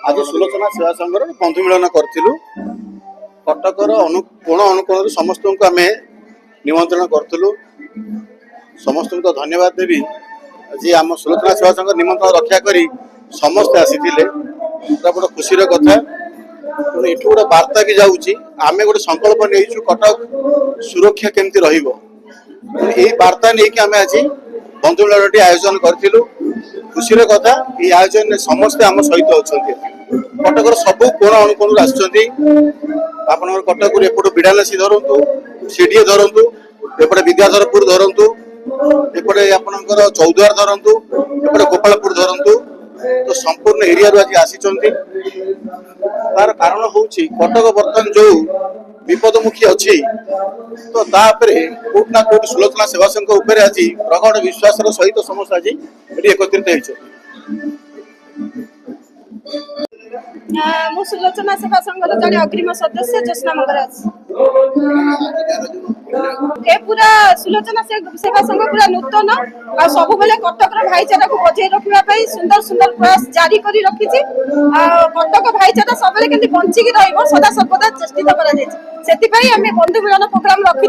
आज सुलोचना सेवा संघ बंधु मिलन करूँ कटकर कोण अनुकोण समस्त को आम निमंत्रण करूँ समस्त को धन्यवाद देवी जी आम सुलोचना सेवा संघ निमंत्रण रक्षा करी समस्ते आसी बड़ा खुशी कथा ये गोटे वार्ता भी जाऊँगी आम गोटे संकल्प नहीं कटक सुरक्षा केमती वार्ता नहीं कि आम आज बंधु मिलन आयोजन करूँ खुशी कथा ये आयोजन समस्ते आम सहित अच्छा कटकर सब कोण अनुकोण आपर कटक एपट बिड़ासी धरतु सीडीए धरतु एपटे विद्याधरपुर धरतु एपटे आपणकर चौद्वार धरतु एपटे गोपालपुर धरतु तो संपूर्ण एरिया आज आसी तार कारण हूँ कटक बर्तमान जो विपदमुखी अच्छी तो कोटना कोट सुलोचना सेवा संघ आज प्रगाढ़ विश्वास सहित समस्त आज एकत्रित मु सुलोचना सेवा संघ जड़े अग्रिम सदस्य ज्योत्ना मंगराज ए पूरा सुलोचना सेवा संघ पूरा नूतन आ सब बेले कटक भाईचारा को बजाय रखा सुंदर सुंदर प्रयास जारी कर रखी कटक भाईचारा सब केमती बंचिकी रहा सदा सर्वदा चेष्टित कर बंधु मिलन प्रोग्राम रखी